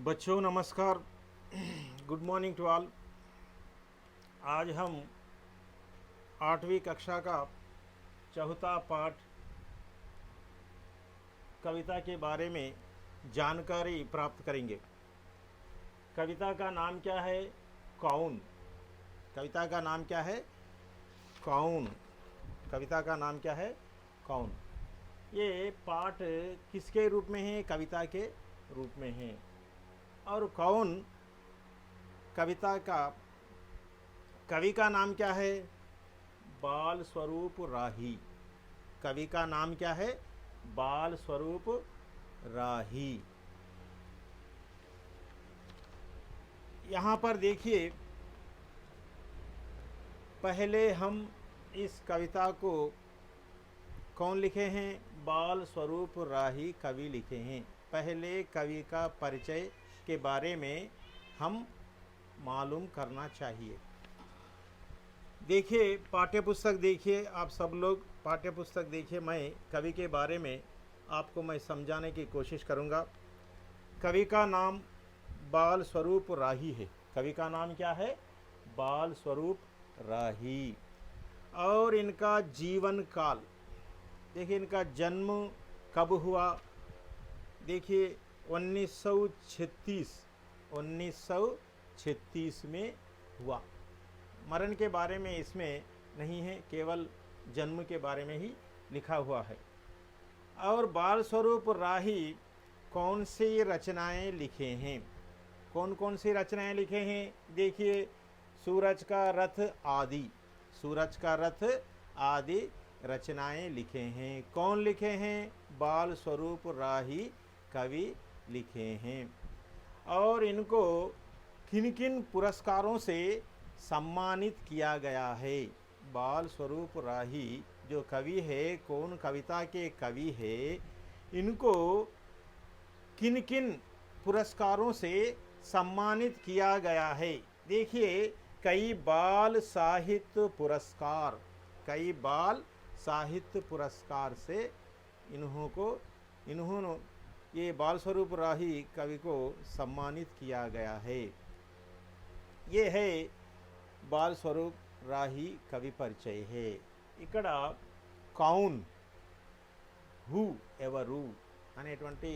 बच्चों नमस्कार। Good morning to all. आज हम 8वीं कक्षा का चौथा पाठ कविता के बारे में जानकारी प्राप्त करेंगे। कविता का नाम क्या है? कौन। कविता का नाम क्या है? कौन। कविता का नाम क्या है? कौन। ये पाठ किसके रूप में है? कविता के रूप में है। और कौन कविता का कवि का नाम क्या है? बाल स्वरूप राही। कवि का नाम क्या है? बाल स्वरूप राही। यहाँ पर देखिए, पहले हम इस कविता को कौन लिखे हैं? बाल स्वरूप राही कवि लिखे हैं। पहले कवि का परिचय के बारे में हम मालूम करना चाहिए। देखिए, पाठ्य पुस्तक देखिए, आप सब लोग पाठ्य पुस्तक देखिए। मैं कवि के बारे में आपको मैं समझाने की कोशिश करूंगा। कवि का नाम बाल स्वरूप राही है। कवि का नाम क्या है? बाल स्वरूप राही। और इनका जीवन काल देखिए, इनका जन्म कब हुआ? देखिए 1936 में हुआ। मरण के बारे में इसमें नहीं है, केवल जन्म के बारे में ही लिखा हुआ है। और बाल स्वरूप राही कौन सी रचनाएं लिखे हैं? कौन कौन सी रचनाएं लिखे हैं? देखिए, सूरज का रथ आदि। सूरज का रथ आदि रचनाएं लिखे हैं। कौन लिखे हैं? बाल स्वरूप राही कवि लिखे हैं। और इनको किन किन पुरस्कारों से सम्मानित किया गया है? बाल स्वरूप राही जो कवि है, कौन कविता के कवि है, इनको किन किन पुरस्कारों से सम्मानित किया गया है? देखिए, कई बाल साहित्य पुरस्कार, कई बाल साहित्य पुरस्कार से इन्होंने ये बाल स्वरूप राही कवि को सम्मानित किया गया है। ये है బాల్ స్వరూప్ రాహి కవి పరిచయ హే। ఇక్కడ కౌన్, హూ, ఎవరు అనేటువంటి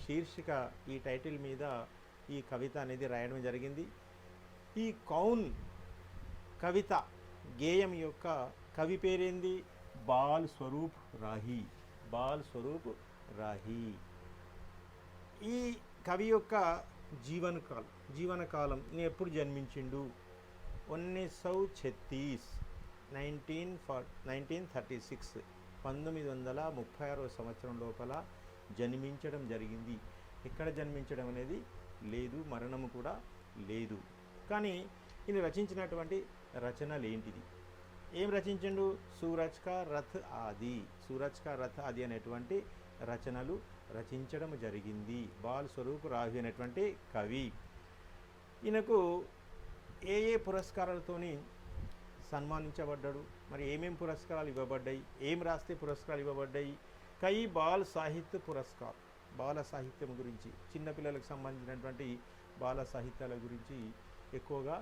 శీర్షిక ఈ టైటిల్ మీద ఈ కవిత అనేది రాయడం జరిగింది. ఈ కౌన్ కవిత గేయం యొక్క కవి పేరేంది? బాల్ స్వరూప్ రాహి. బాల్ స్వరూప్ రాహి. ఈ కవి యొక్క జీవనకాలం ఎప్పుడు జన్మించిండు? 1936 1936 సంవత్సరం లోపల జన్మించడం జరిగింది. ఎక్కడ జన్మించడం అనేది లేదు, మరణము కూడా లేదు. కానీ ఈయన రచించినటువంటి రచనలు ఏంటిది? ఏం రచించిండు? సూరజ్ కా రథ్ ఆది. సూరజ్ కా రథ్ ఆది అనేటువంటి రచనలు రచించడం జరిగింది. బాల్ స్వరూప్ రాహి అనేటువంటి కవి. ఈయనకు ఏ పురస్కారాలతోని సన్మానించబడ్డాడు? మరి ఏమేం పురస్కారాలు ఇవ్వబడ్డాయి? ఏం రాస్తే పురస్కారాలు ఇవ్వబడ్డాయి? కై బాల్ సాహిత్య పురస్కార్, బాల సాహిత్యం గురించి, చిన్నపిల్లలకు సంబంధించినటువంటి బాల సాహిత్యాల గురించి ఎక్కువగా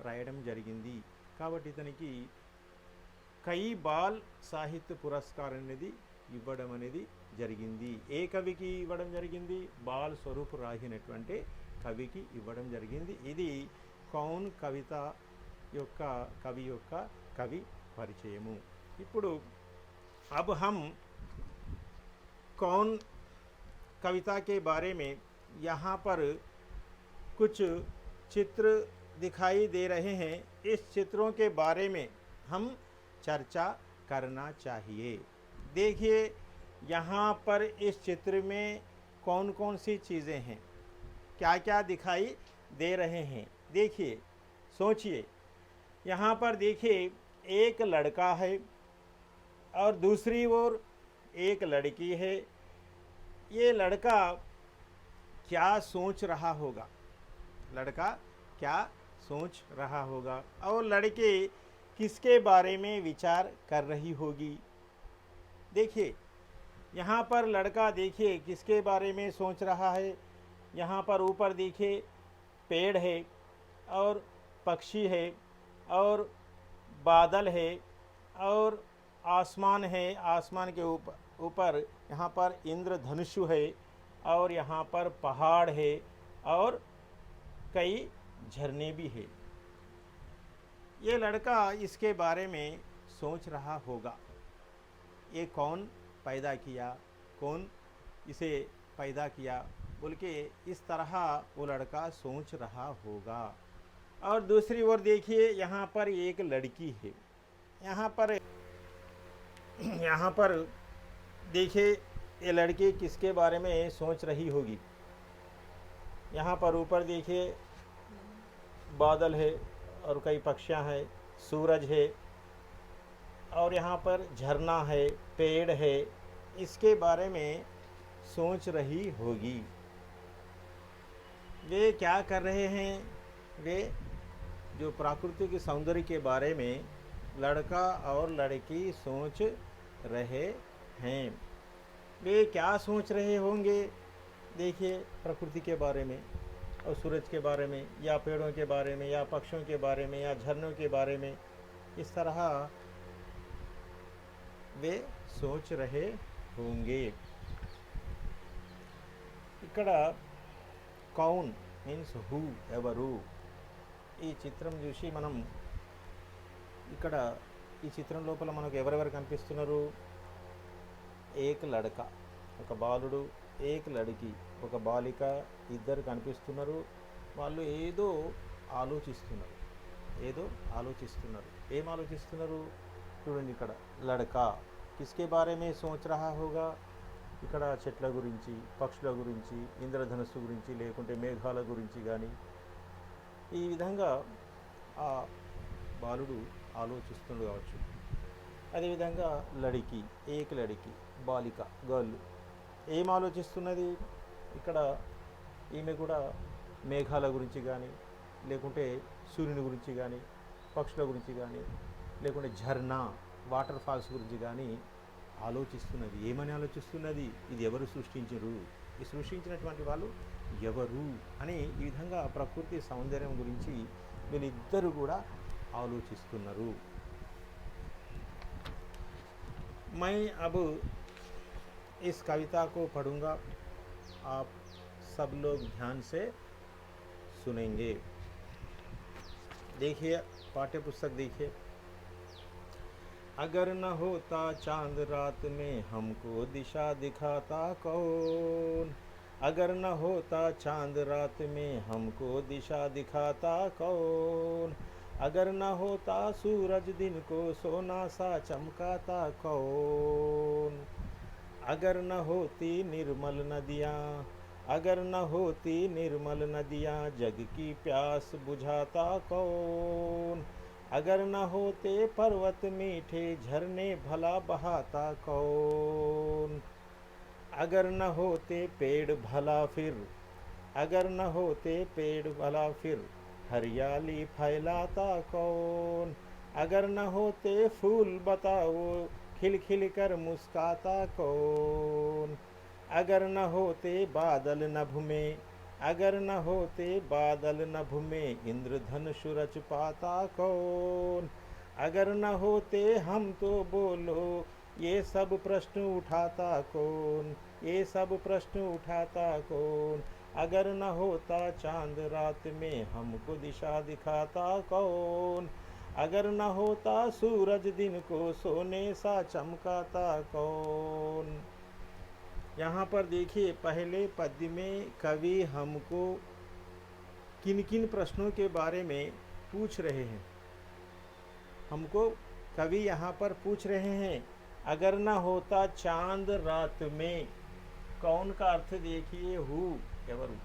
రాయడం జరిగింది. కాబట్టి ఇతనికి కై బాల్ సాహిత్య పురస్కార్ అనేది ఇవ్వడం అనేది జరిగింది. ఏ కవికి ఇవ్వడం జరిగింది? బాల్ స్వరూప్ రాహి అనేటువంటి కవికి ఇవ్వడం జరిగింది. ఇది కౌన్ కవిత యొక్క కవి పరిచయము. ఇప్పుడు अब हम कौन कविता के बारे में यहाँ पर कुछ चित्र दिखाई दे रहे हैं। इस चित्रों के बारे में हम चर्चा करना चाहिए। देखिए, यहाँ पर इस चित्र में कौन कौन सी चीज़ें हैं, क्या क्या दिखाई दे रहे हैं? देखिए, सोचिए। यहाँ पर देखिए, एक लड़का है और दूसरी ओर एक लड़की है। ये लड़का क्या सोच रहा होगा? लड़का क्या सोच रहा होगा? और लड़की किसके बारे में विचार कर रही होगी? देखिए, यहाँ पर लड़का देखिए किसके बारे में सोच रहा है? यहाँ पर ऊपर देखिए पेड़ है और पक्षी है और बादल है और आसमान है। आसमान के ऊपर यहाँ पर इंद्रधनुष है और यहाँ पर पहाड़ है और कई झरने भी है। ये लड़का इसके बारे में सोच रहा होगा, ये कौन पैदा किया, कौन इसे पैदा किया बोल के इस तरह वो लड़का सोच रहा होगा। और दूसरी ओर देखिए यहाँ पर एक लड़की है। यहाँ पर देखिए ये लड़की किसके बारे में सोच रही होगी। यहाँ पर ऊपर देखिए बादल है और कई पक्षियाँ हैं, सूरज है और यहाँ पर झरना है, पेड़ है, इसके बारे में सोच रही होगी। वे क्या कर रहे हैं, वे जो प्राकृतिक सौंदर्य के बारे में लड़का और लड़की सोच रहे हैं। वे क्या सोच रहे होंगे, देखिए प्रकृति के बारे में और सूरज के बारे में या पेड़ों के बारे में या पक्षियों के बारे में या झरनों के बारे में, इस तरह वे सोच रहे होंगे। ఇక్కడ కౌన్ మీన్స్ హూ, ఎవరు. ఈ చిత్రం చూసి మనం ఇక్కడ ఈ చిత్రం లోపల మనకు ఎవరెవరు కనిపిస్తున్నారు. ఏక్ లడక, ఒక బాలుడు, ఏక్ లడికి, ఒక బాలిక, ఇద్దరు కనిపిస్తున్నారు. వాళ్ళు ఏదో ఆలోచిస్తున్నారు. ఏం ఆలోచిస్తున్నారు చూడండి. ఇక్కడ లడక కిస్కే బారే మే సోచ్ రహా హోగా. ఇక్కడ చెట్ల గురించి, పక్షుల గురించి, ఇంద్రధనుస్సు గురించి, లేకుంటే మేఘాల గురించి కానీ ఈ విధంగా ఆ బాలుడు ఆలోచిస్తుంది కావచ్చు. అదేవిధంగా లడికి, ఏక లడికి, బాలిక, గర్ల్ ఏం ఆలోచిస్తున్నది. ఇక్కడ ఈమె కూడా మేఘాల గురించి కానీ, లేకుంటే సూర్యుని గురించి కానీ, పక్షుల గురించి కానీ, లేకుంటే ఝర్నా వాటర్ ఫాల్స్ గురించి కానీ ఆలోచిస్తున్నది. ఏమని ఆలోచిస్తున్నది, ఇది ఎవరు సృష్టించరు, ఈ సృష్టించినటువంటి వాళ్ళు ఎవరు అని ఈ విధంగా ప్రకృతి సౌందర్యం గురించి వీళ్ళిద్దరూ కూడా ఆలోచిస్తున్నారు. मैं अब इस कविता को पढ़ूंगा, आप सब लोग ध्यान से सुनेंगे. देखिए पाठ्य पुस्तक देखिए. अगर न होता चांद रात में हमको दिशा दिखाता कौन. अगर न होता चांद रात में हमको दिशा दिखाता कौन. अगर न होता सूरज दिन को सोना सा चमकाता कौन. अगर न होती निर्मल नदियाँ, अगर न होती निर्मल नदियाँ जग की प्यास बुझाता कौन. अगर न होते पर्वत मीठे झरने भला बहाता कौन. अगर न होते पेड़ भला फिर, अगर न होते पेड़ भला फिर हरियाली फैलाता कौन. अगर न होते फूल बताओ खिल खिल कर मुस्काता कौन. अगर न होते बादल नभ में, अगर न होते बादल नभ में इंद्रधनुष रच पाता कौन. अगर न होते हम तो बोलो ये सब प्रश्न उठाता कौन, ये सब प्रश्न उठाता कौन. अगर न होता चांद रात में हमको दिशा दिखाता कौन. अगर न होता सूरज दिन को सोने सा चमकाता कौन. यहाँ पर देखिए पहले पद्य में कवि हमको किन किन प्रश्नों के बारे में पूछ रहे हैं. हमको कवि यहाँ पर पूछ रहे हैं अगर न होता चांद रात में. कौन का अर्थ देखिए हु, ఎవరు.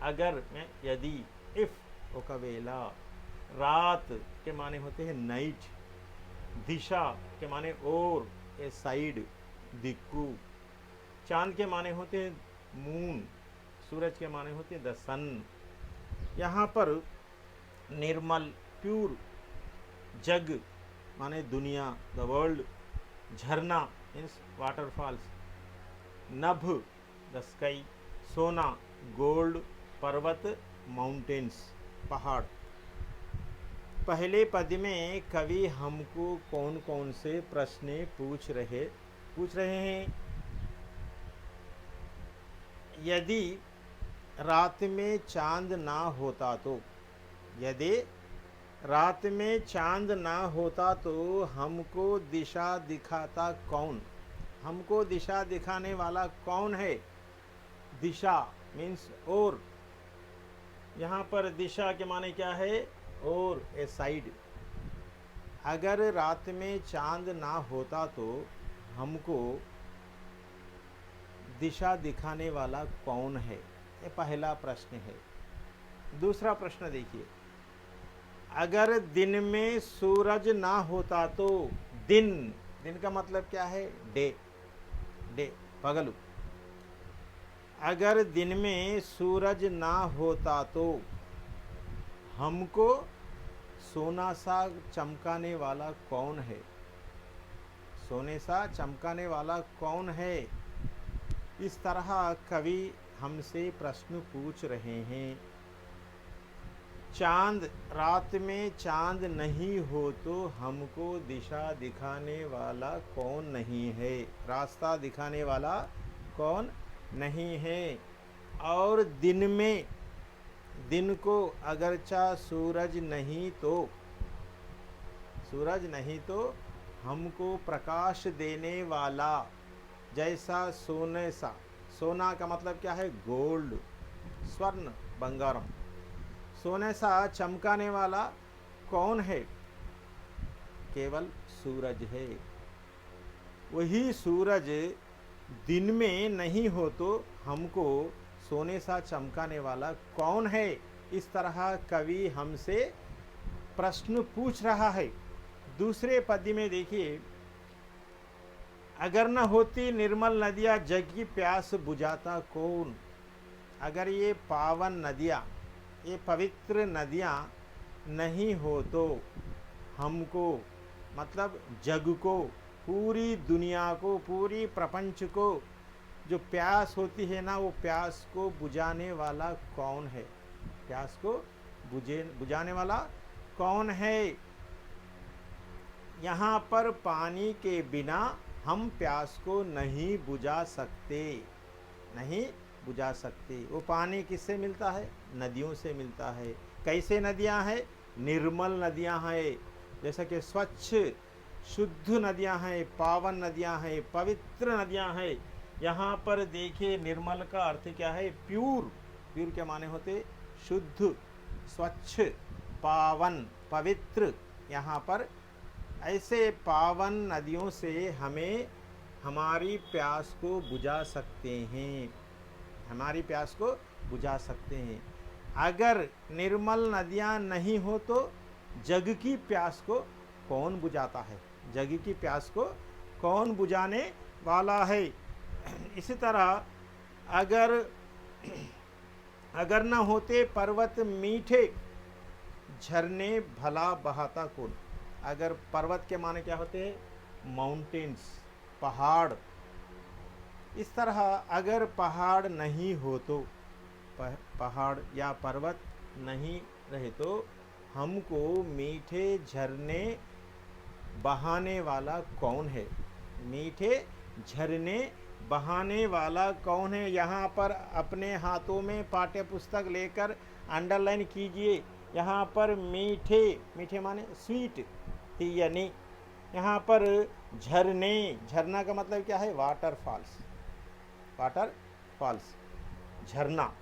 अगर में यदि, इफ ఒకవేళ, रात के माने होते हैं नाइट, दिशा के माने और, ए साइड दिक्कू, चांद के माने होते हैं मून, सूरज के माने होते हैं द सन. यहाँ पर निर्मल प्यूर, जग माने दुनिया द वर्ल्ड, झरना मीन्स वाटरफॉल्स, नभ द स्काई, सोना गोल्ड पर्वत, माउंटेन्स, पहाड़। पहले पद में कवि हमको कौन कौन से प्रश्न पूछ रहे हैं? यदि रात में चांद ना होता तो, यदि रात में चांद ना होता तो हमको दिशा दिखाता कौन? हमको दिशा दिखाने वाला कौन है? दिशा मीन्स और। यहाँ पर दिशा के माने क्या है? और, ए साइड। अगर रात में चांद ना होता तो हमको दिशा दिखाने वाला कौन है? ये पहला प्रश्न है। दूसरा प्रश्न देखिए, अगर दिन में सूरज ना होता तो, दिन, दिन का मतलब क्या है? डे, डे, पगलू। अगर दिन में सूरज ना होता तो हमको सोना सा चमकाने वाला कौन है? सोने सा चमकाने वाला कौन है? इस तरह कवि हमसे प्रश्न पूछ रहे हैं। चांद, रात में चांद नहीं हो तो हमको दिशा दिखाने वाला कौन नहीं है? रास्ता दिखाने वाला कौन नहीं है? और दिन में, दिन को अगरचा सूरज नहीं तो हमको प्रकाश देने वाला, जैसा सोने सा, सोना का मतलब क्या है? गोल्ड, स्वर्ण, बंगारम। सोने सा चमकाने वाला कौन है? केवल सूरज है। वही सूरज दिन में नहीं हो तो हमको सोने सा चमकाने वाला कौन है? इस तरह कवि हमसे प्रश्न पूछ रहा है। दूसरे पद्य में देखिए, अगर न होती निर्मल नदियाँ जग की प्यास बुझाता कौन? अगर ये पावन नदियाँ, ये पवित्र नदियाँ नहीं हो तो हमको, मतलब जग को, पूरी दुनिया को, पूरी प्रपंच को जो प्यास होती है ना, वो प्यास को बुझाने वाला कौन है? प्यास को बुझाने वाला कौन है? यहाँ पर पानी के बिना हम प्यास को नहीं बुझा सकते, नहीं बुझा सकते। वो पानी किससे मिलता है? नदियों से मिलता है। कैसे नदियाँ हैं? निर्मल नदियाँ हैं, जैसा कि स्वच्छ शुद्ध नदियाँ हैं, पावन नदियाँ हैं, पवित्र नदियाँ हैं। यहाँ पर देखिए, निर्मल का अर्थ क्या है? प्यूर। प्यूर के माने होते शुद्ध, स्वच्छ, पावन, पवित्र। यहाँ पर ऐसे पावन नदियों से हमें हमारी प्यास को बुझा सकते हैं, हमारी प्यास को बुझा सकते हैं। अगर निर्मल नदियाँ नहीं हो तो जग की प्यास को कौन बुझाता है? जग की प्यास को कौन बुझाने वाला है? इसी तरह अगर न होते पर्वत मीठे, झरने भला बहाता कौन? अगर पर्वत के माने क्या होते हैं? माउंटेन्स, पहाड़। इस तरह अगर पहाड़ नहीं हो तो, पहाड़ या पर्वत नहीं रहे तो हमको मीठे झरने बहाने वाला कौन है? मीठे झरने बहाने वाला कौन है? यहाँ पर अपने हाथों में पाठ्य पुस्तक लेकर अंडरलाइन कीजिए। यहाँ पर मीठे, मीठे माने स्वीट, यानी यहाँ पर झरने, झरना का मतलब क्या है? वाटरफॉल्स, वाटरफॉल्स, झरना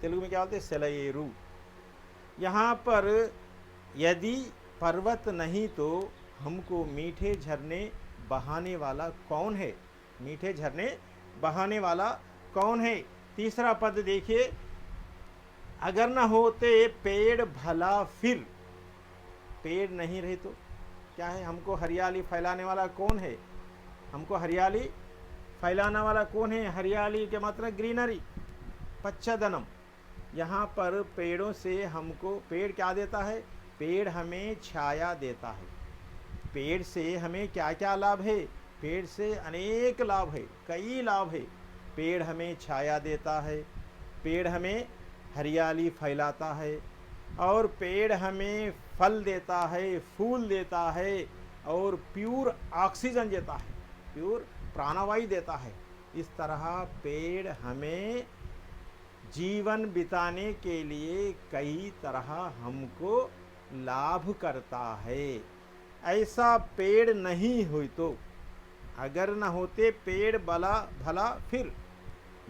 तेलुगु में क्या बोलते हैं? सेलयेरू। यहाँ पर यदि पर्वत नहीं तो हमको मीठे झरने बहाने वाला कौन है? मीठे झरने बहाने वाला कौन है? तीसरा पद देखिए, अगर न होते पेड़ भला फिर, पेड़ नहीं रहे तो क्या है? हमको हरियाली फैलाने वाला कौन है? हमको हरियाली फैलाने वाला कौन है? हरियाली के मतलब ग्रीनरी, पच्चदनम। यहाँ पर पेड़ों से हमको, पेड़ क्या देता है? पेड़ हमें छाया देता है। पेड़ से हमें क्या क्या लाभ है? पेड़ से अनेक लाभ है, कई लाभ है। पेड़ हमें छाया देता है, पेड़ हमें हरियाली फैलाता है, और पेड़ हमें फल देता है, फूल देता है, और प्योर ऑक्सीजन देता है, प्योर प्राणवायु देता है। इस तरह पेड़ हमें जीवन बिताने के लिए कई तरह हमको लाभ करता है। ऐसा पेड़ नहीं हुई तो, अगर न होते पेड़ भला भला, फिर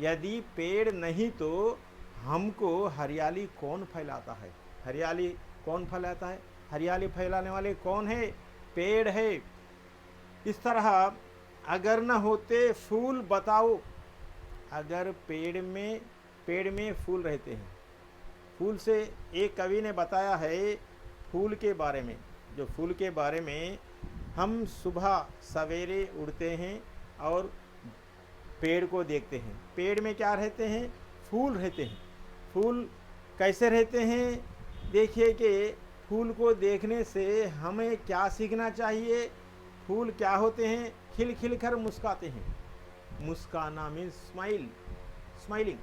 यदि पेड़ नहीं तो हमको हरियाली कौन फैलाता है? हरियाली कौन फैलाता है? हरियाली फैलाने वाले कौन है? पेड़ है। इस तरह अगर न होते फूल, बताओ, अगर पेड़ में फूल रहते हैं, फूल से, एक कवि ने बताया है फूल के बारे में, जो फूल के बारे में, हम सुबह सवेरे उठते हैं और पेड़ को देखते हैं। पेड़ में क्या रहते हैं? फूल रहते हैं। फूल कैसे रहते हैं? देखिए कि फूल को देखने से हमें क्या सीखना चाहिए? फूल क्या होते हैं? खिल खिल कर मुस्काते हैं। मुस्काना मीन्स स्माइल, स्माइलिंग,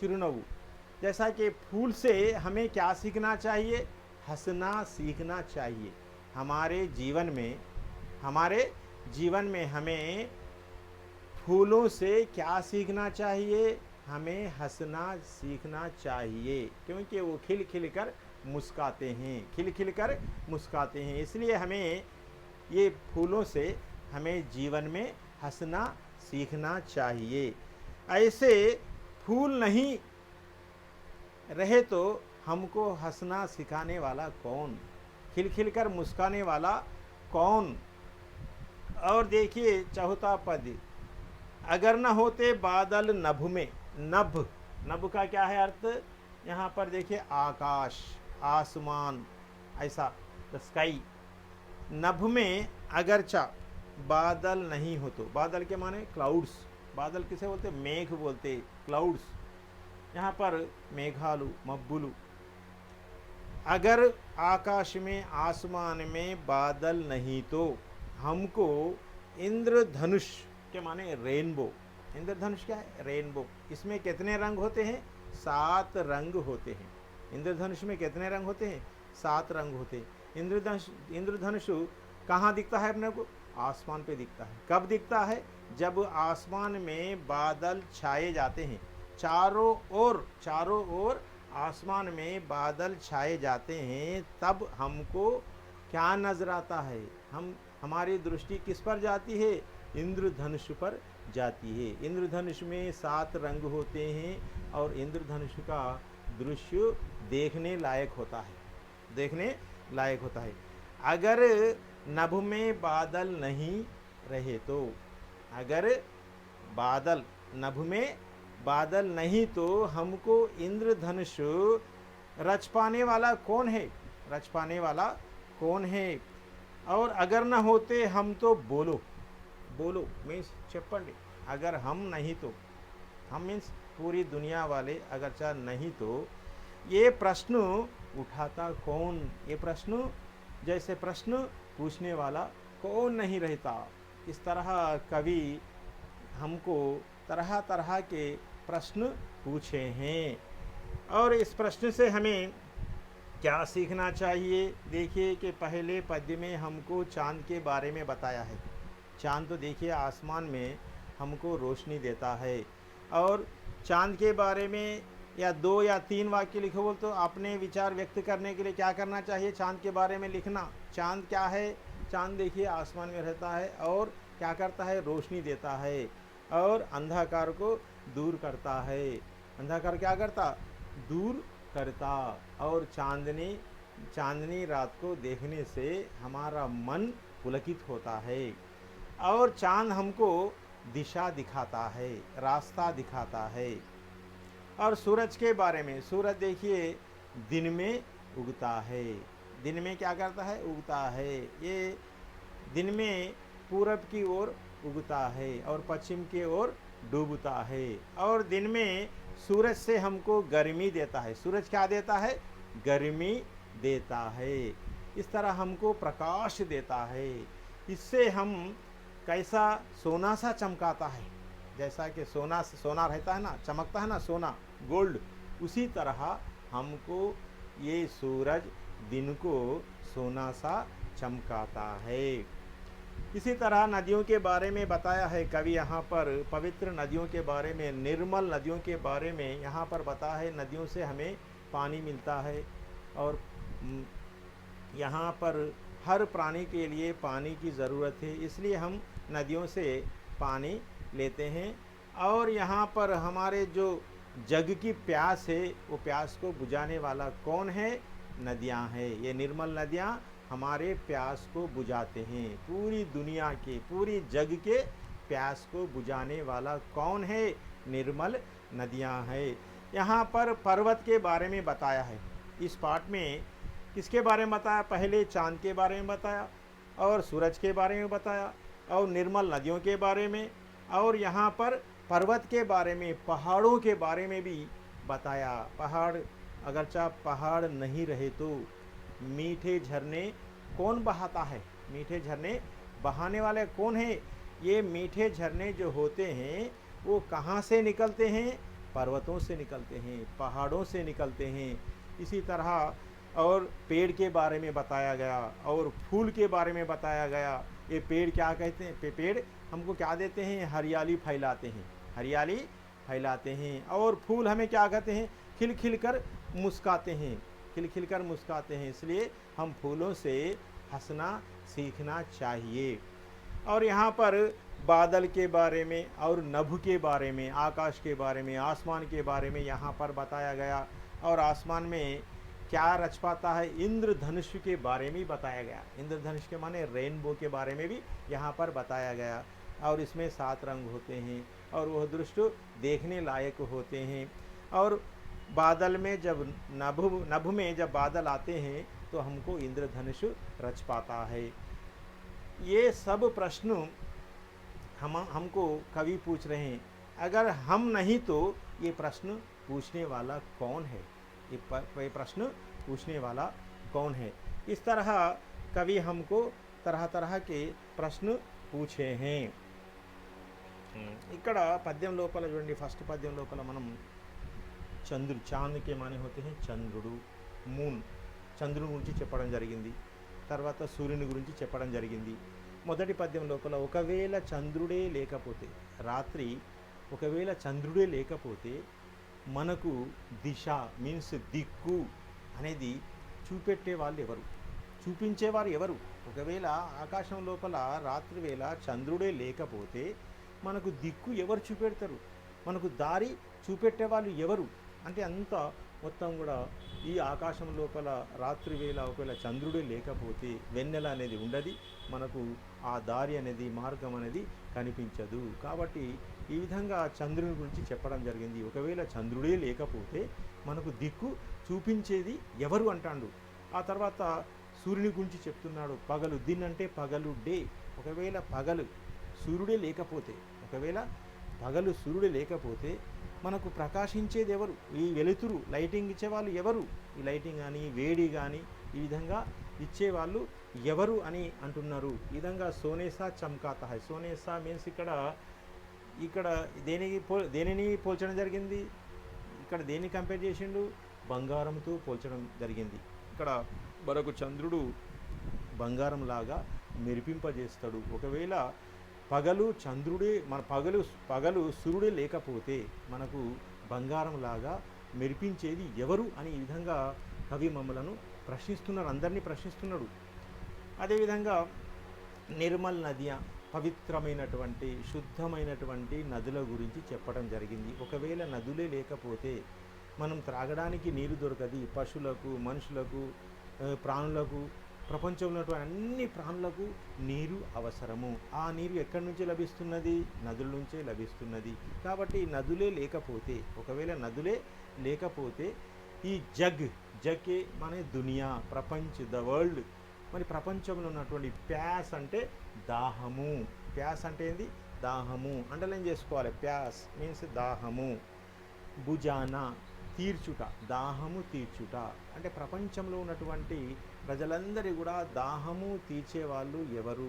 चिरुनव्वु। जैसा कि फूल से हमें क्या सीखना चाहिए? हंसना सीखना चाहिए। हमारे जीवन में हमें फूलों से क्या सीखना चाहिए? हमें हंसना सीखना चाहिए, क्योंकि वो खिल खिल कर मुस्काते हैं, खिल खिल कर मुस्काते हैं। इसलिए हमें ये फूलों से हमें जीवन में हंसना सीखना चाहिए। ऐसे फूल नहीं रहे तो हमको हंसना सिखाने वाला कौन? खिल खिल कर मुस्काने वाला कौन? और देखिए चौथा पद, अगर न होते बादल नभ में, नभ का क्या है अर्थ? यहाँ पर देखिए आकाश, आसमान, ऐसा द स्काई। नभ में अगरचा बादल नहीं हो तो, बादल के माने क्लाउड्स। बादल किसे बोलते? मेघ बोलते, क्लाउड्स। यहाँ पर मेघालु, मब्बुलु। अगर आकाश में, आसमान में बादल नहीं तो हमको इंद्रधनुष के माने रेनबो। इंद्रधनुष क्या है? रेनबो। इसमें कितने रंग होते हैं? 7 रंग होते हैं। इंद्रधनुष में कितने रंग होते हैं? 7 रंग होते हैं। इंद्रधनुष कहाँ दिखता है अपने को? आसमान पे दिखता है। कब दिखता है? जब आसमान में बादल छाए जाते हैं, चारों ओर आसमान में बादल छाए जाते हैं, तब हमको क्या नजर आता है? हमारी दृष्टि किस पर जाती है? इंद्रधनुष पर जाती है। इंद्रधनुष में 7 रंग होते हैं, और इंद्रधनुष का दृश्य देखने लायक होता है, देखने लायक होता है। अगर नभ में बादल नहीं रहे तो, अगर नभ में बादल नहीं तो हमको इंद्रधनुष रच पाने वाला कौन है? रच पाने वाला कौन है? और अगर न होते हम तो बोलो मीन्स चप्पंडी। अगर हम नहीं तो, हम मीन्स पूरी दुनिया वाले अगर चाह नहीं तो, ये प्रश्न उठाता कौन? ये प्रश्न, जैसे प्रश्न पूछने वाला कौन नहीं रहता। इस तरह कवि हमको तरह तरह के प्रश्न पूछे हैं, और इस प्रश्न से हमें क्या सीखना चाहिए? देखिए कि पहले पद्य में हमको चांद के बारे में बताया है। चांद तो देखिए आसमान में हमको रोशनी देता है, और चांद के बारे में या 2 या 3 वाक्य लिखो बोल तो अपने विचार व्यक्त करने के लिए क्या करना चाहिए? चांद के बारे में लिखना। चांद क्या है? चांद देखिए आसमान में रहता है और क्या करता है? रोशनी देता है और अंधकार को दूर करता है। अंधकार क्या करता? दूर करता। और चांदनी रात को देखने से हमारा मन पुलकित होता है। और चांद हमको दिशा दिखाता है, रास्ता दिखाता है। और सूरज के बारे में, सूरज देखिए दिन में उगता है। दिन में क्या करता है? उगता है। ये दिन में पूरब की ओर उगता है और पश्चिम की ओर डूबता है। और दिन में सूरज से हमको गर्मी देता है। सूरज क्या देता है? गर्मी देता है। इस तरह हमको प्रकाश देता है। इससे हम कैसा सोना सा चमकाता है। जैसा कि सोना रहता है ना, चमकता है ना सोना, गोल्ड, उसी तरह हमको ये सूरज दिन को सोना सा चमकाता है। इसी तरह नदियों के बारे में बताया है कवि यहाँ पर, पवित्र नदियों के बारे में, निर्मल नदियों के बारे में यहाँ पर बताया है। नदियों से हमें पानी मिलता है और यहाँ पर हर प्राणी के लिए पानी की ज़रूरत है, इसलिए हम नदियों से पानी लेते हैं। और यहाँ पर हमारे जो जग की प्यास है, वो प्यास को बुझाने वाला कौन है? नदियाँ हैं। ये निर्मल नदियाँ हमारे प्यास को बुझाते हैं। पूरी दुनिया के, पूरी जग के प्यास को बुझाने वाला कौन है? निर्मल नदियाँ हैं। यहाँ पर पर्वत के बारे में बताया है। इस पाठ में किसके बारे में बताया? पहले चांद के बारे में बताया और सूरज के बारे में बताया और निर्मल नदियों के बारे में, और यहाँ पर पर्वत के बारे में, पहाड़ों के बारे में भी बताया। पहाड़, अगरचा पहाड़ नहीं रहे तो मीठे झरने कौन बहाता है? मीठे झरने बहाने वाले कौन है? ये मीठे झरने जो होते हैं वो कहाँ से निकलते हैं? पर्वतों से निकलते हैं, पहाड़ों से निकलते हैं। इसी तरह और पेड़ के बारे में बताया गया और फूल के बारे में बताया गया। ये पेड़ क्या कहते हैं? पेड़ हमको क्या देते हैं? हरियाली फैलाते हैं, हरियाली फैलाते हैं। और फूल हमें क्या कहते हैं? खिल खिल कर मुस्काते हैं, खिल खिल कर मुस्काते हैं। इसलिए हम फूलों से हंसना सीखना चाहिए। और यहाँ पर बादल के बारे में और नभ के बारे में, आकाश के बारे में, आसमान के बारे में यहाँ पर बताया गया। और आसमान में क्या रच पाता है? इंद्रधनुष के बारे में बताया गया। इंद्रधनुष के माने रेनबो के बारे में भी यहाँ पर बताया गया। और इसमें 7 रंग होते हैं और वह दृश्य देखने लायक होते हैं। और बादल में जब नभ में जब बादल आते हैं तो हमको इंद्रधनुष रच पाता है। ये सब प्रश्न हमको कवि पूछ रहे हैं। अगर हम नहीं तो ये प्रश्न पूछने वाला कौन है? ये प्रश्न पूछने वाला कौन है? इस तरह कवि हमको तरह तरह के प्रश्न पूछे हैं। ఇక్కడ పద్యం లోపల చూడండి, ఫస్ట్ పద్యం లోపల మనం చంద్రుడు, చాంద్ के माने होते हैं చంద్రుడు, మూన్, చంద్రుని గురించి చెప్పడం జరిగింది. తర్వాత సూర్యుని గురించి చెప్పడం జరిగింది. మొదటి పద్యం లోపల ఒకవేళ చంద్రుడే లేకపోతే, రాత్రి ఒకవేళ చంద్రుడే లేకపోతే మనకు దిశ మీన్స్ దిక్కు అనేది చూపెట్టే వాళ్ళు ఎవరు? చూపించేవారు ఎవరు? ఒకవేళ ఆకాశం లోపల రాత్రి వేళ చంద్రుడే లేకపోతే మనకు దిక్కు ఎవరు చూపెడతారు? మనకు దారి చూపెట్టే వాళ్ళు ఎవరు? అంటే అంత మొత్తం కూడా ఈ ఆకాశం లోపల రాత్రి వేళ ఒకవేళ చంద్రుడే లేకపోతే వెన్నెల అనేది ఉండదు, మనకు ఆ దారి అనేది, మార్గం అనేది కనిపించదు. కాబట్టి ఈ విధంగా చంద్రుని గురించి చెప్పడం జరిగింది. ఒకవేళ చంద్రుడే లేకపోతే మనకు దిక్కు చూపించేది ఎవరు అంటాడు. ఆ తర్వాత సూర్యుని గురించి చెప్తున్నాడు. పగలు, దిన్ అంటే పగలు, డే. ఒకవేళ పగలు సూర్యుడే లేకపోతే, ఒకవేళ పగలు సూర్యుడే లేకపోతే మనకు ప్రకాశించేది ఎవరు? ఈ వెలుతురు, లైటింగ్ ఇచ్చేవాళ్ళు ఎవరు? ఈ లైటింగ్ కానీ, వేడి కానీ ఈ విధంగా ఇచ్చేవాళ్ళు ఎవరు అని అంటున్నారు. ఈ విధంగా సోనేసా చమ్కాతా హై. సోనేసా మీన్స్ ఇక్కడ దేనిని పోల్చడం జరిగింది? ఇక్కడ దేన్ని కంపేర్ చేసిండు? బంగారంతో పోల్చడం జరిగింది. ఇక్కడ మరొక చంద్రుడు బంగారం లాగా మెరిపింపజేస్తాడు. ఒకవేళ పగలు చంద్రుడే, పగలు సూర్యుడే లేకపోతే మనకు బంగారం లాగా మెరిపించేది ఎవరు అని ఈ విధంగా కవి మమ్మలను ప్రశ్నిస్తున్నాడు, అందరినీ ప్రశ్నిస్తున్నాడు. అదేవిధంగా నిర్మల్ నదియా, పవిత్రమైనటువంటి శుద్ధమైనటువంటి నదుల గురించి చెప్పడం జరిగింది. ఒకవేళ నదులే లేకపోతే మనం త్రాగడానికి నీరు దొరకది. పశువులకు, మనుషులకు, ప్రాణులకు, ప్రపంచంలో ఉన్నటువంటి అన్ని ప్రాణులకు నీరు అవసరము. ఆ నీరు ఎక్కడి నుంచి లభిస్తున్నది? నదుల నుంచే లభిస్తున్నది. కాబట్టి నదులే లేకపోతే, ఒకవేళ నదులే లేకపోతే ఈ జగ్కే మన దునియా, ప్రపంచ, ద వరల్డ్, మరి ప్రపంచంలో ఉన్నటువంటి ప్యాస్ అంటే దాహము. ప్యాస్ అంటే ఏంది? దాహము. అండర్లైన్ చేసుకోవాలి. ప్యాస్ మీన్స్ దాహము. భుజానా తీర్చుట, దాహము తీర్చుట అంటే ప్రపంచంలో ఉన్నటువంటి ప్రజలందరి కూడా దాహము తీర్చేవాళ్ళు ఎవరు?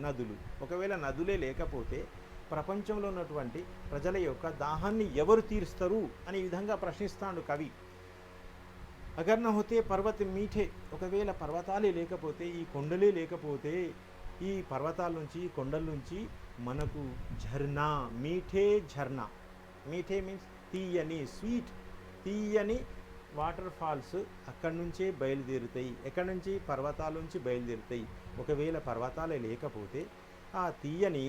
నదులు. ఒకవేళ నదులే లేకపోతే ప్రపంచంలో ఉన్నటువంటి ప్రజల యొక్క దాహాన్ని ఎవరు తీరుస్తారు అని ఈ విధంగా ప్రశ్నిస్తాడు కవి. అగర్ న హోతే పర్వత మీఠే, ఒకవేళ పర్వతాలే లేకపోతే, ఈ కొండలే లేకపోతే, ఈ పర్వతాల నుంచి కొండల నుంచి మనకు ఝర్నా, మీఠే ఝర్నా, మీఠే మీన్స్ తీయని, స్వీట్ తీయని వాటర్ ఫాల్స్ అక్కడి నుంచే బయలుదేరుతాయి. ఎక్కడి నుంచి? పర్వతాల నుంచి బయలుదేరుతాయి. ఒకవేళ పర్వతాలే లేకపోతే ఆ తీయని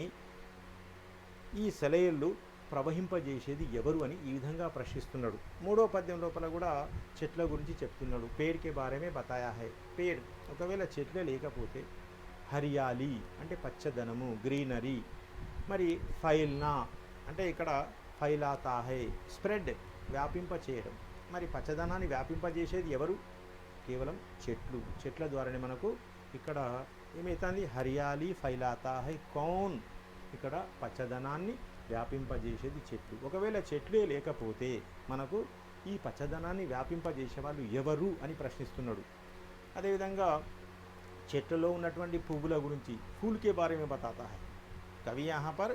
ఈ సెలయేళ్ళు ప్రవహింపజేసేది ఎవరు అని ఈ విధంగా ప్రశ్నిస్తున్నాడు. మూడో పద్యం లోపల కూడా చెట్ల గురించి చెప్తున్నాడు. పేడ్ కే బారేమే బతాయా హై. పేడ్, ఒకవేళ చెట్లే లేకపోతే హరియాలి అంటే పచ్చదనము, గ్రీనరీ. మరి ఫైల్నా అంటే ఇక్కడ ఫైలాతా హై, స్ప్రెడ్ వ్యాపింప చేయడం. మరి పచ్చదనాన్ని వ్యాపింపజేసేది ఎవరు? కేవలం చెట్లు. చెట్ల ద్వారానే మనకు ఇక్కడ ఏమవుతుంది? హరియాలి ఫైలాతా హై కౌన్, ఇక్కడ పచ్చదనాన్ని వ్యాపింపజేసేది చెట్లు. ఒకవేళ చెట్లే లేకపోతే మనకు ఈ పచ్చదనాన్ని వ్యాపింపజేసే వాళ్ళు ఎవరు అని ప్రశ్నిస్తున్నాడు. అదేవిధంగా చెట్లలో ఉన్నటువంటి పువ్వుల గురించి फूल के बारे में बताता है कवि यहाँ पर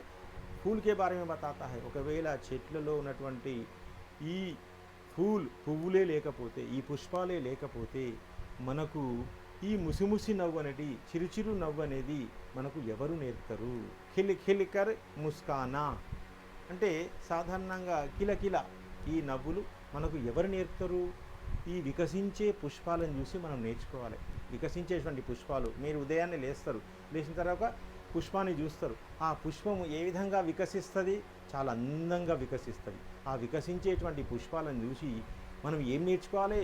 फूल के बारे में बताता है. ఒకవేళ చెట్లలో ఉన్నటువంటి ఈ పువ్వులే లేకపోతే, ఈ పుష్పాలే లేకపోతే మనకు ఈ ముసిముసి నవ్వు అనేది, చిరుచిరు నవ్వు అనేది మనకు ఎవరు నేర్పుతారు? ఖిలికర్ ముస్కానా అంటే సాధారణంగా కిలకిల ఈ నవ్వులు మనకు ఎవరు నేర్పుతారు? ఈ వికసించే పుష్పాలను చూసి మనం నేర్చుకోవాలి. వికసించేటువంటి పుష్పాలు, మీరు ఉదయాన్నే లేస్తారు, లేచిన తర్వాత పుష్పాన్ని చూస్తారు. ఆ పుష్పము ఏ విధంగా వికసిస్తుంది? చాలా అందంగా వికసిస్తుంది. ఆ వికసించేటువంటి పుష్పాలను చూసి మనం ఏం నేర్చుకోవాలి?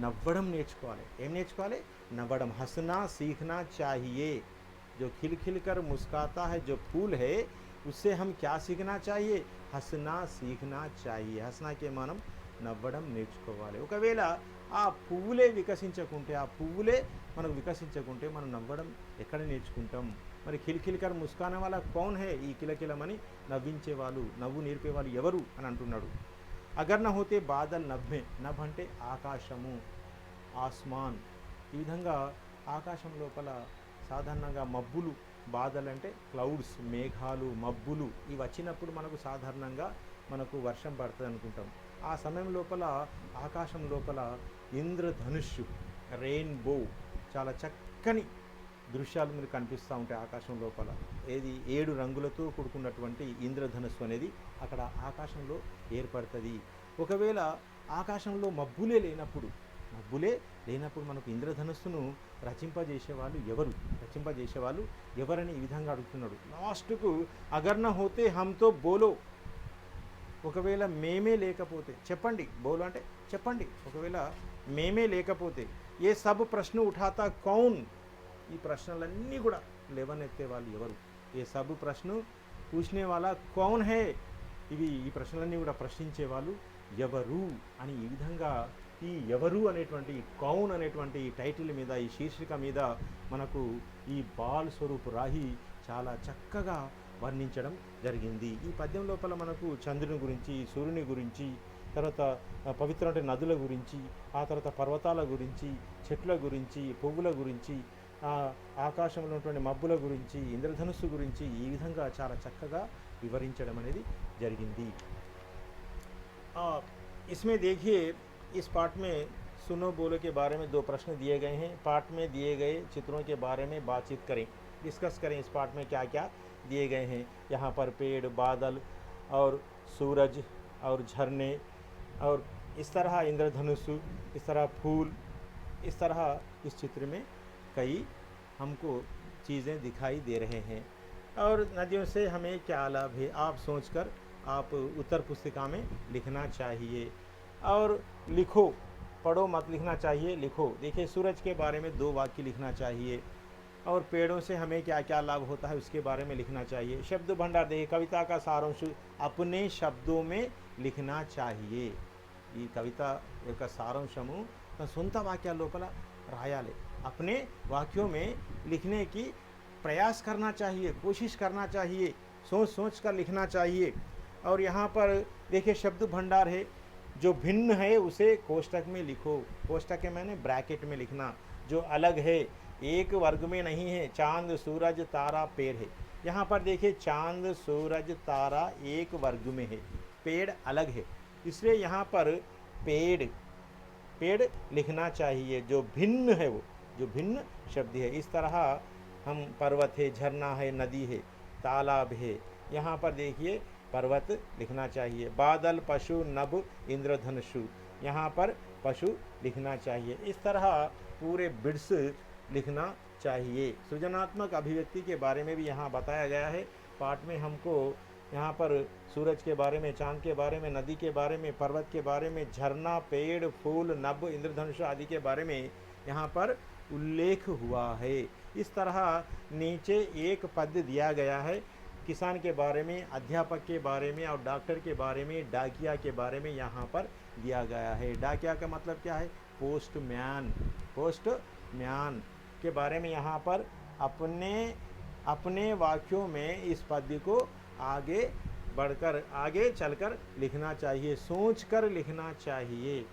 నవ్వడం నేర్చుకోవాలి. ఏం నేర్చుకోవాలి? నవ్వడం. हंसना सीखना चाहिए. जो खिल कर मुस्कुराता है जो फूल है उससे हम क्या सीखना चाहिए? हंसना सीखना चाहिए. हंसना के మనం నవ్వడం నేర్చుకోవాలి. ఒకవేళ ఆ పువ్వులే వికసించకుంటే, ఆ పువ్వులే మనకు వికసించకుంటే మనం నవ్వడం ఎక్కడ నేర్చుకుంటాం? మరి కిలకిలకర్ ముస్కానే వాళ్ళ కౌన్ హే? ఈ కిలకిలమని నవ్వించే వాళ్ళు, నవ్వు నేర్పే వాళ్ళు ఎవరు అని అంటున్నాడు. అగర్ న హోతే బాదల్ నభ్మే, నభ్ అంటే ఆకాశము, ఆస్మాన్. ఈ విధంగా ఆకాశం లోపల సాధారణంగా మబ్బులు, బాదల్ అంటే క్లౌడ్స్, మేఘాలు, మబ్బులు ఇవి వచ్చినప్పుడు మనకు సాధారణంగా మనకు వర్షం పడుతుంది అనుకుంటాం. ఆ సమయం లోపల ఆకాశం లోపల ఇంద్రధనుష్షు, రెయిన్బో, చాలా చక్కని దృశ్యాలు మీరు కనిపిస్తూ ఉంటాయి ఆకాశం లోపల. ఏది 7 రంగులతో కూడుకున్నటువంటి ఇంద్రధనుస్సు అనేది అక్కడ ఆకాశంలో ఏర్పడుతుంది. ఒకవేళ ఆకాశంలో మబ్బులే లేనప్పుడు మనకు ఇంద్రధనుస్సును రచింపజేసేవాళ్ళు ఎవరని ఈ విధంగా అడుగుతున్నాడు. లాస్ట్కు అగర్న హోతే హమ్తో బోలో, ఒకవేళ మేమే లేకపోతే చెప్పండి. బోలో అంటే చెప్పండి. ఒకవేళ మేమే లేకపోతే ఏ సబ్ ప్రశ్న ఉఠాతా కౌన్, ఈ ప్రశ్నలన్నీ కూడా లేవనెత్తే వాళ్ళు ఎవరు? ఏ సబ్ ప్రశ్న పూछने वाला कौन है, ఈ ప్రశ్నలన్నీ కూడా ప్రశ్నించే వాళ్ళు ఎవరు అని ఈ విధంగా ఈ ఎవరు అనేటువంటి కౌన్ అనేటువంటి టైటిల్ మీద, ఈ శీర్షిక మీద మనకు ఈ బాల్ స్వరూప్ రాహి చాలా చక్కగా వర్ణించడం జరిగింది. ఈ పద్యం లోపల మనకు చంద్రుని గురించి, సూర్యుని గురించి, తర్వాత పవిత్రమైన నదుల గురించి, ఆ తర్వాత పర్వతాల గురించి, చెట్ల గురించి, పువ్వుల గురించి, ఆకాశంలో ఉన్నటువంటి మబ్బుల గురించి, ఇంద్రధనుస్సు గురించి ఈ విధంగా చాలా చక్కగా వివరించడం అనేది జరిగింది. इसमें देखिए, इस पाठ में सुनो बोलो के बारे में 2 प्रश्न दिए गए हैं. पाठ में दिए गए चित्रों के बारे में बातचीत करें, डिस्कस करें. इस पाठ में क्या क्या दिए गए हैं? यहाँ पर पेड़, बादल और सूरज और झरने और इस तरह इंद्रधनुष, इस तरह फूल, इस तरह इस चित्र में कई हमको चीज़ें दिखाई दे रहे हैं. और नदियों से हमें क्या लाभ है? आप सोचकर आप उत्तर पुस्तिका में लिखना चाहिए और लिखो. पढ़ो मत, लिखना चाहिए, लिखो. देखिए, सूरज के बारे में 2 वाक्य लिखना चाहिए और पेड़ों से हमें क्या क्या लाभ होता है उसके बारे में लिखना चाहिए. शब्द भंडार देखिए, कविता का सारांश अपने शब्दों में लिखना चाहिए. ఈ కవిత యొక్క సారాంశము తన సొంత వాక్యాల లోపల రాయాలి. अपने वाक्यों में लिखने की प्रयास करना चाहिए, कोशिश करना चाहिए, सोच कर लिखना चाहिए. और यहाँ पर देखिए शब्द भंडार है, जो भिन्न है उसे कोष्टक में लिखो. कोष्टक के मैंने ब्रैकेट में लिखना. जो अलग है, एक वर्ग में नहीं है, चांद, सूरज, तारा, पेड़ है. यहाँ पर देखिए चांद सूरज तारा एक वर्ग में है, पेड़ अलग है, इसलिए यहाँ पर पेड़ पेड़ लिखना चाहिए, जो भिन्न है वो, जो भिन्न शब्द है। इस तरह हम पर्वत है, झरना है, नदी है, तालाब है, यहाँ पर देखिए पर्वत लिखना चाहिए। बादल, पशु, नभ, इंद्रधनुषु, यहाँ पर पशु लिखना चाहिए। इस तरह पूरे बिट्स लिखना चाहिए। सृजनात्मक अभिव्यक्ति के बारे में भी यहाँ बताया गया है। पाठ में हमको यहाँ पर सूरज के बारे में, चांद के बारे में, नदी के बारे में, पर्वत के बारे में, झरना, पेड़, फूल, नभ, इंद्रधनुष आदि के बारे में यहाँ पर उल्लेख हुआ है। इस तरह नीचे एक पद दिया गया है, किसान के बारे में, अध्यापक के बारे में और डॉक्टर के बारे में, डाकिया के बारे में यहाँ पर दिया गया है। डाकिया का मतलब क्या है? पोस्टमैन। पोस्टमैन के बारे में यहाँ पर अपने वाक्यों में इस पद को आगे बढ़कर, आगे चलकर लिखना चाहिए, सोचकर लिखना चाहिए।